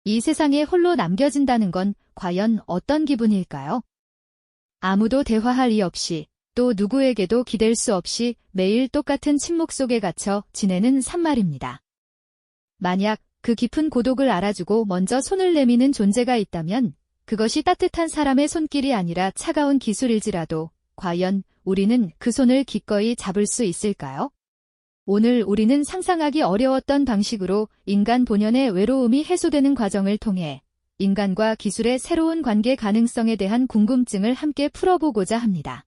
이 세상에 홀로 남겨진다는 건 과연 어떤 기분일까요? 아무도 대화할 리 없이, 또 누구에게도 기댈 수 없이 매일 똑같은 침묵 속에 갇혀 지내는 산말입니다. 만약 그 깊은 고독을 알아주고 먼저 손을 내미는 존재가 있다면 그것이 따뜻한 사람의 손길이 아니라 차가운 기술일지라도 과연 우리는 그 손을 기꺼이 잡을 수 있을까요? 오늘 우리는 상상하기 어려웠던 방식으로 인간 본연의 외로움이 해소되는 과정을 통해 인간과 기술의 새로운 관계 가능성에 대한 궁금증을 함께 풀어보고자 합니다.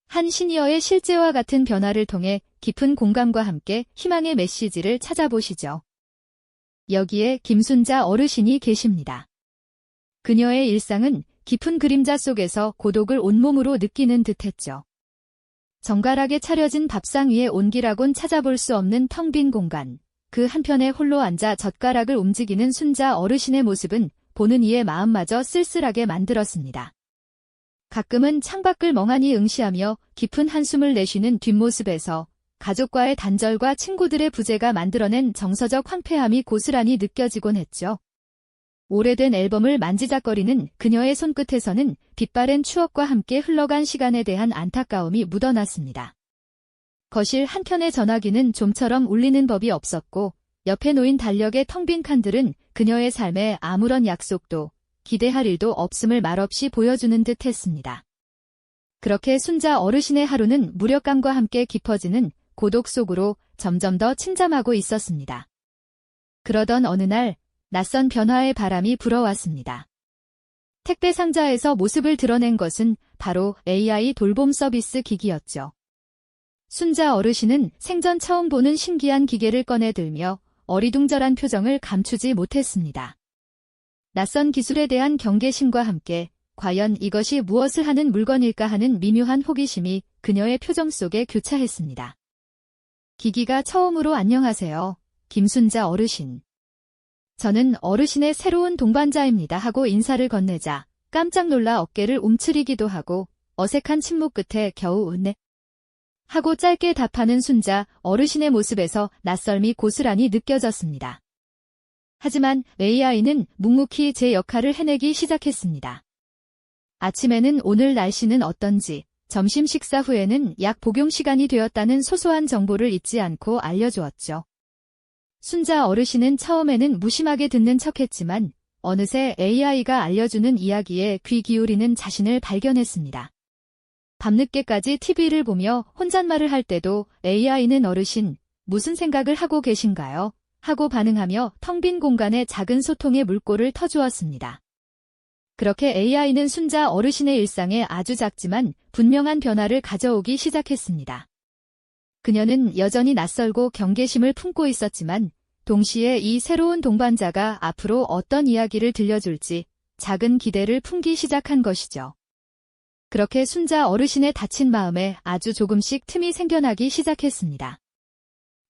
한 시니어의 실제와 같은 변화를 통해 깊은 공감과 함께 희망의 메시지를 찾아보시죠. 여기에 김순자 어르신이 계십니다. 그녀의 일상은 깊은 그림자 속에서 고독을 온몸으로 느끼는 듯했죠. 정갈하게 차려진 밥상 위에 온기라곤 찾아볼 수 없는 텅 빈 공간. 그 한편에 홀로 앉아 젓가락을 움직이는 순자 어르신의 모습은 보는 이의 마음마저 쓸쓸하게 만들었습니다. 가끔은 창밖을 멍하니 응시하며 깊은 한숨을 내쉬는 뒷모습에서 가족과의 단절과 친구들의 부재가 만들어낸 정서적 황폐함이 고스란히 느껴지곤 했죠. 오래된 앨범을 만지작거리는 그녀의 손끝에서는 빛바랜 추억과 함께 흘러간 시간에 대한 안타까움이 묻어났습니다. 거실 한켠의 전화기는 좀처럼 울리는 법이 없었고 옆에 놓인 달력의 텅 빈 칸들은 그녀의 삶에 아무런 약속도 기대할 일도 없음을 말없이 보여주는 듯 했습니다. 그렇게 순자 어르신의 하루는 무력감과 함께 깊어지는 고독 속으로 점점 더 침잠하고 있었습니다. 그러던 어느 날 낯선 변화의 바람이 불어왔습니다. 택배 상자에서 모습을 드러낸 것은 바로 AI 돌봄 서비스 기기였죠. 순자 어르신은 생전 처음 보는 신기한 기계를 꺼내들며 어리둥절한 표정을 감추지 못했습니다. 낯선 기술에 대한 경계심과 함께 과연 이것이 무엇을 하는 물건일까 하는 미묘한 호기심이 그녀의 표정 속에 교차했습니다. 기기가 처음으로 안녕하세요, 김순자 어르신. 저는 어르신의 새로운 동반자입니다 하고 인사를 건네자 깜짝 놀라 어깨를 움츠리기도 하고 어색한 침묵 끝에 겨우 네 하고 짧게 답하는 순자 어르신의 모습에서 낯설미 고스란히 느껴졌습니다. 하지만 AI는 묵묵히 제 역할을 해내기 시작했습니다. 아침에는 오늘 날씨는 어떤지, 점심 식사 후에는 약 복용 시간이 되었다는 소소한 정보를 잊지 않고 알려주었죠. 순자 어르신은 처음에는 무심하게 듣는 척했지만 어느새 AI가 알려주는 이야기에 귀 기울이는 자신을 발견했습니다. 밤늦게까지 TV를 보며 혼잣말을 할 때도 AI는 어르신, 무슨 생각을 하고 계신가요? 하고 반응하며 텅 빈 공간에 작은 소통의 물꼬를 터주었습니다. 그렇게 AI는 순자 어르신의 일상에 아주 작지만 분명한 변화를 가져오기 시작했습니다. 그녀는 여전히 낯설고 경계심을 품고 있었지만 동시에 이 새로운 동반자가 앞으로 어떤 이야기를 들려줄지 작은 기대를 품기 시작한 것이죠. 그렇게 순자 어르신의 다친 마음에 아주 조금씩 틈이 생겨나기 시작했습니다.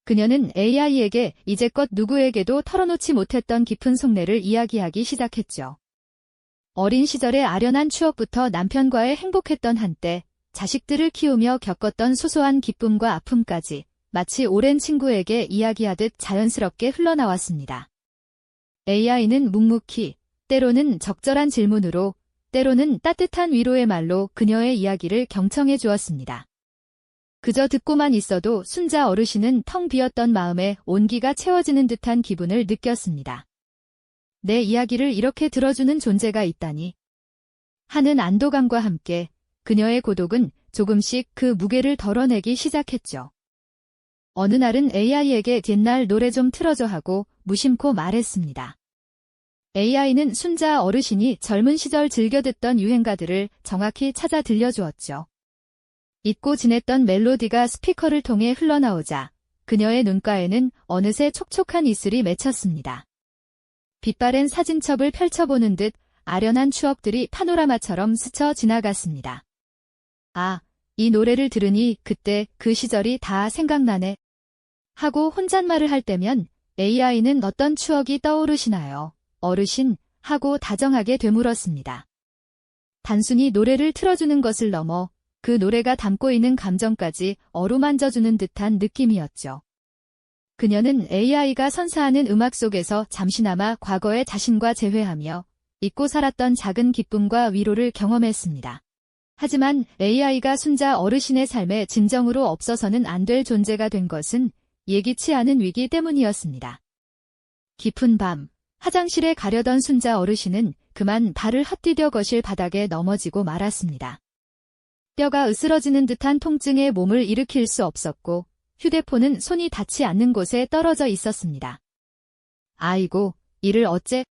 그녀는 AI에게 이제껏 누구에게도 털어놓지 못했던 깊은 속내를 이야기하기 시작했죠. 어린 시절의 아련한 추억부터 남편과의 행복했던 한때, 자식들을 키우며 겪었던 소소한 기쁨과 아픔까지 마치 오랜 친구에게 이야기하듯 자연스럽게 흘러나왔습니다. AI는 묵묵히, 때로는 적절한 질문으로, 때로는 따뜻한 위로의 말로 그녀의 이야기를 경청해 주었습니다. 그저 듣고만 있어도 순자 어르신은 텅 비었던 마음에 온기가 채워지는 듯한 기분을 느꼈습니다. 내 이야기를 이렇게 들어주는 존재가 있다니 하는 안도감과 함께 그녀의 고독은 조금씩 그 무게를 덜어내기 시작했죠. 어느 날은 AI에게 옛날 노래 좀 틀어줘 하고 무심코 말했습니다. AI는 순자 어르신이 젊은 시절 즐겨 듣던 유행가들을 정확히 찾아 들려주었죠. 잊고 지냈던 멜로디가 스피커를 통해 흘러나오자 그녀의 눈가에는 어느새 촉촉한 이슬이 맺혔습니다. 빛바랜 사진첩을 펼쳐보는 듯 아련한 추억들이 파노라마처럼 스쳐 지나갔습니다. 아, 이 노래를 들으니 그때 그 시절이 다 생각나네. 하고 혼잣말을 할 때면 AI는 어떤 추억이 떠오르시나요? 어르신, 하고 다정하게 되물었습니다. 단순히 노래를 틀어주는 것을 넘어 그 노래가 담고 있는 감정까지 어루만져주는 듯한 느낌이었죠. 그녀는 AI가 선사하는 음악 속에서 잠시나마 과거의 자신과 재회하며 잊고 살았던 작은 기쁨과 위로를 경험했습니다. 하지만 AI가 순자 어르신의 삶에 진정으로 없어서는 안 될 존재가 된 것은 예기치 않은 위기 때문이었습니다. 깊은 밤, 화장실에 가려던 순자 어르신은 그만 발을 헛디뎌 거실 바닥에 넘어지고 말았습니다. 뼈가 으스러지는 듯한 통증에 몸을 일으킬 수 없었고 휴대폰은 손이 닿지 않는 곳에 떨어져 있었습니다. 아이고, 이를 어째?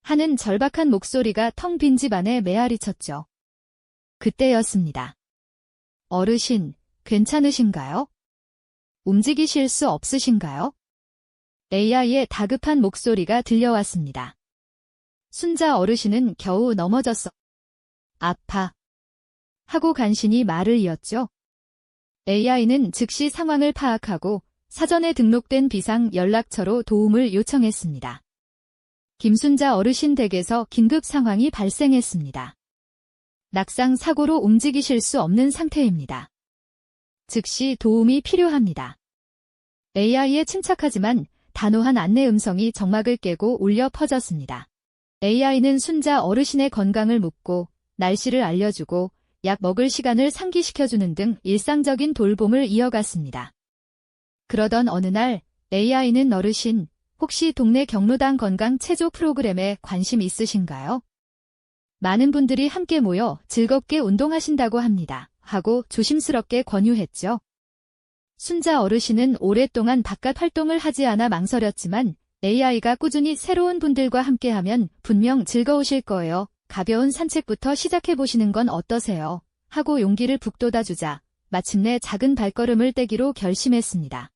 하는 절박한 목소리가 텅 빈 집 안에 메아리쳤죠. 그때였습니다. 어르신, 괜찮으신가요? 움직이실 수 없으신가요? AI의 다급한 목소리가 들려왔습니다. 순자 어르신은 겨우 넘어졌어. 아파. 하고 간신히 말을 이었죠. AI는 즉시 상황을 파악하고 사전에 등록된 비상 연락처로 도움을 요청했습니다. 김순자 어르신 댁에서 긴급 상황이 발생했습니다. 낙상 사고로 움직이실 수 없는 상태입니다. 즉시 도움이 필요합니다. AI의 침착하지만 단호한 안내 음성이 정막을 깨고 울려 퍼졌습니다. AI는 순자 어르신의 건강을 묻고 날씨를 알려주고 약 먹을 시간을 상기시켜주는 등 일상적인 돌봄을 이어갔습니다. 그러던 어느 날 AI는 어르신, 혹시 동네 경로당 건강 체조 프로그램에 관심 있으신가요? 많은 분들이 함께 모여 즐겁게 운동하신다고 합니다. 하고 조심스럽게 권유했죠. 순자 어르신은 오랫동안 바깥 활동을 하지 않아 망설였지만 AI가 꾸준히 새로운 분들과 함께하면 분명 즐거우실 거예요. 가벼운 산책부터 시작해보시는 건 어떠세요? 하고 용기를 북돋아주자 마침내 작은 발걸음을 떼기로 결심했습니다.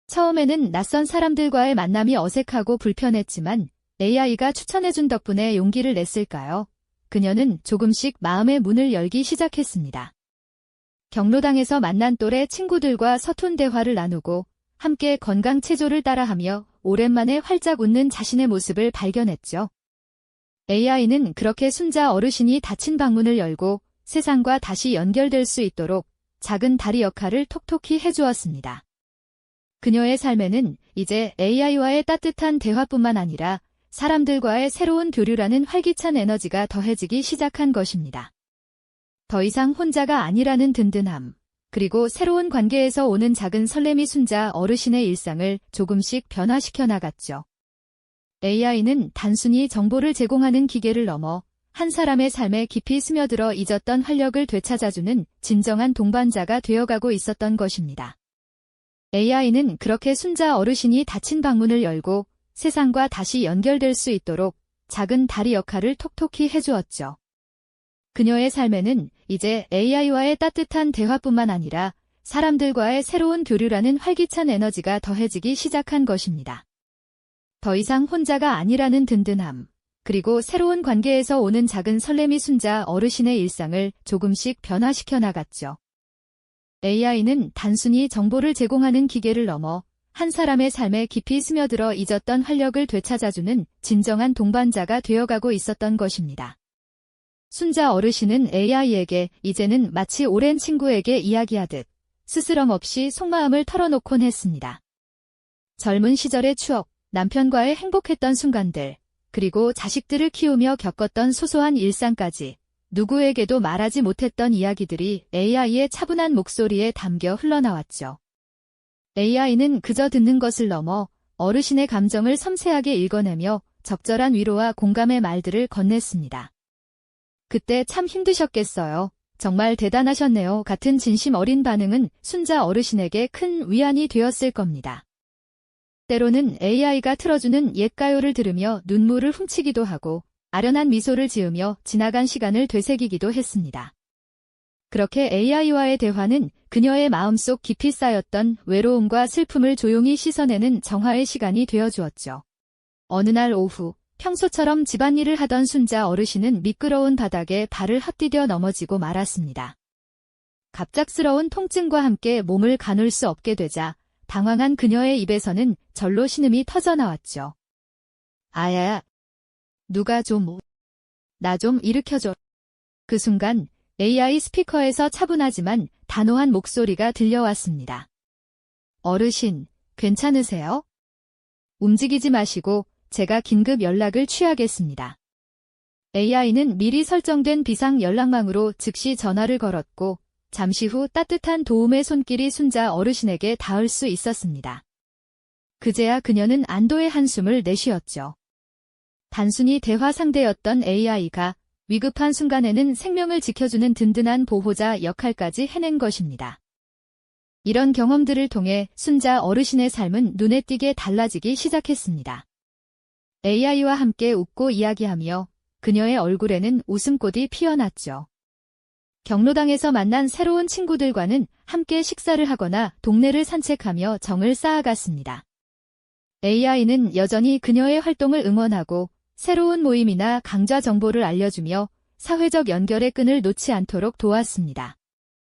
처음에는 낯선 사람들과의 만남이 어색하고 불편했지만 AI가 추천해준 덕분에 용기를 냈을까요? 그녀는 조금씩 마음의 문을 열기 시작했습니다. 경로당에서 만난 또래 친구들과 서툰 대화를 나누고 함께 건강 체조를 따라하며 오랜만에 활짝 웃는 자신의 모습을 발견했죠. AI는 그렇게 순자 어르신이 닫힌 방문을 열고 세상과 다시 연결될 수 있도록 작은 다리 역할을 톡톡히 해주었습니다. 그녀의 삶에는 이제 AI와의 따뜻한 대화뿐만 아니라 사람들과의 새로운 교류라는 활기찬 에너지가 더해지기 시작한 것입니다. 더 이상 혼자가 아니라는 든든함, 그리고 새로운 관계에서 오는 작은 설렘이 순자 어르신의 일상을 조금씩 변화시켜 나갔죠. AI는 단순히 정보를 제공하는 기계를 넘어 한 사람의 삶에 깊이 스며들어 잊었던 활력을 되찾아주는 진정한 동반자가 되어가고 있었던 것입니다. AI는 그렇게 순자 어르신이 닫힌 방문을 열고 세상과 다시 연결될 수 있도록 작은 다리 역할을 톡톡히 해주었죠. 그녀의 삶에는 이제 AI와의 따뜻한 대화뿐만 아니라 사람들과의 새로운 교류라는 활기찬 에너지가 더해지기 시작한 것입니다. 더 이상 혼자가 아니라는 든든함, 그리고 새로운 관계에서 오는 작은 설렘이 순자 어르신의 일상을 조금씩 변화시켜 나갔죠. AI는 단순히 정보를 제공하는 기계를 넘어 한 사람의 삶에 깊이 스며들어 잊었던 활력을 되찾아주는 진정한 동반자가 되어가고 있었던 것입니다. 순자 어르신은 AI에게 이제는 마치 오랜 친구에게 이야기하듯 스스럼 없이 속마음을 털어놓곤 했습니다. 젊은 시절의 추억, 남편과의 행복했던 순간들, 그리고 자식들을 키우며 겪었던 소소한 일상까지 누구에게도 말하지 못했던 이야기들이 AI의 차분한 목소리에 담겨 흘러나왔죠. AI는 그저 듣는 것을 넘어 어르신의 감정을 섬세하게 읽어내며 적절한 위로와 공감의 말들을 건넸습니다. 그때 참 힘드셨겠어요. 정말 대단하셨네요. 같은 진심 어린 반응은 순자 어르신에게 큰 위안이 되었을 겁니다. 때로는 AI가 틀어주는 옛 가요를 들으며 눈물을 훔치기도 하고 아련한 미소를 지으며 지나간 시간을 되새기기도 했습니다. 그렇게 AI와의 대화는 그녀의 마음속 깊이 쌓였던 외로움과 슬픔을 조용히 씻어내는 정화의 시간이 되어주었죠. 어느 날 오후, 평소처럼 집안일을 하던 순자 어르신은 미끄러운 바닥에 발을 헛디뎌 넘어지고 말았습니다. 갑작스러운 통증과 함께 몸을 가눌 수 없게 되자 당황한 그녀의 입에서는 절로 신음이 터져나왔죠. 아야야, 누가 나 좀 일으켜줘. 그 순간 AI 스피커에서 차분하지만 단호한 목소리가 들려왔습니다. 어르신, 괜찮으세요? 움직이지 마시고 제가 긴급 연락을 취하겠습니다. AI는 미리 설정된 비상 연락망으로 즉시 전화를 걸었고 잠시 후 따뜻한 도움의 손길이 순자 어르신에게 닿을 수 있었습니다. 그제야 그녀는 안도의 한숨을 내쉬었죠. 단순히 대화 상대였던 AI가 위급한 순간에는 생명을 지켜주는 든든한 보호자 역할까지 해낸 것입니다. 이런 경험들을 통해 순자 어르신의 삶은 눈에 띄게 달라지기 시작했습니다. AI와 함께 웃고 이야기하며 그녀의 얼굴에는 웃음꽃이 피어났죠. 경로당에서 만난 새로운 친구들과는 함께 식사를 하거나 동네를 산책하며 정을 쌓아갔습니다. AI는 여전히 그녀의 활동을 응원하고 새로운 모임이나 강좌 정보를 알려주며 사회적 연결의 끈을 놓지 않도록 도왔습니다.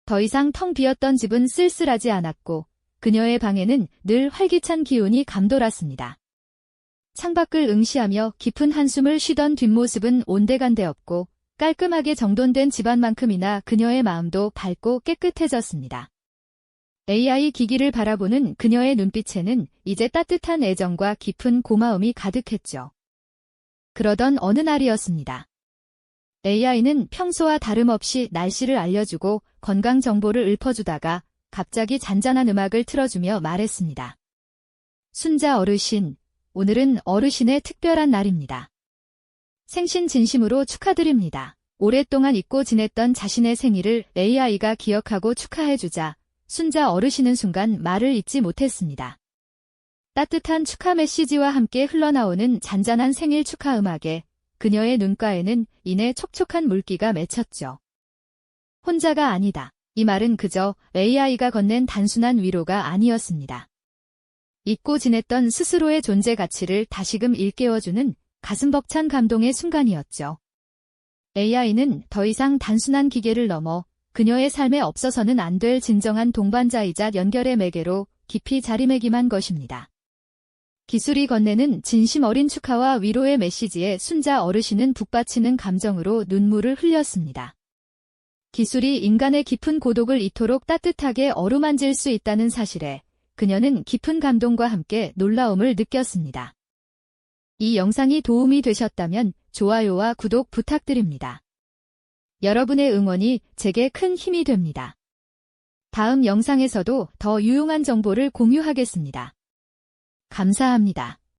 더 이상 텅 비었던 집은 쓸쓸하지 않았고 그녀의 방에는 늘 활기찬 기운이 감돌았습니다. 창밖을 응시하며 깊은 한숨을 쉬던 뒷모습은 온데간데 없고 깔끔하게 정돈된 집안만큼이나 그녀의 마음도 밝고 깨끗해졌습니다. AI 기기를 바라보는 그녀의 눈빛에는 이제 따뜻한 애정과 깊은 고마움이 가득했죠. 그러던 어느 날이었습니다. AI는 평소와 다름없이 날씨를 알려주고 건강 정보를 읊어주다가 갑자기 잔잔한 음악을 틀어주며 말했습니다. 순자 어르신, 오늘은 어르신의 특별한 날입니다. 생신 진심으로 축하드립니다. 오랫동안 잊고 지냈던 자신의 생일을 AI가 기억하고 축하해주자 순자 어르신은 순간 말을 잇지 못했습니다. 따뜻한 축하 메시지와 함께 흘러나오는 잔잔한 생일 축하 음악에 그녀의 눈가에는 이내 촉촉한 물기가 맺혔죠. 혼자가 아니다. 이 말은 그저 AI가 건넨 단순한 위로가 아니었습니다. 잊고 지냈던 스스로의 존재 가치를 다시금 일깨워주는 가슴 벅찬 감동의 순간이었죠. AI는 더 이상 단순한 기계를 넘어 그녀의 삶에 없어서는 안 될 진정한 동반자이자 연결의 매개로 깊이 자리매김한 것입니다. 기술이 건네는 진심 어린 축하와 위로의 메시지에 순자 어르신은 북받치는 감정으로 눈물을 흘렸습니다. 기술이 인간의 깊은 고독을 이토록 따뜻하게 어루만질 수 있다는 사실에 그녀는 깊은 감동과 함께 놀라움을 느꼈습니다. 이 영상이 도움이 되셨다면 좋아요와 구독 부탁드립니다. 여러분의 응원이 제게 큰 힘이 됩니다. 다음 영상에서도 더 유용한 정보를 공유하겠습니다. 감사합니다.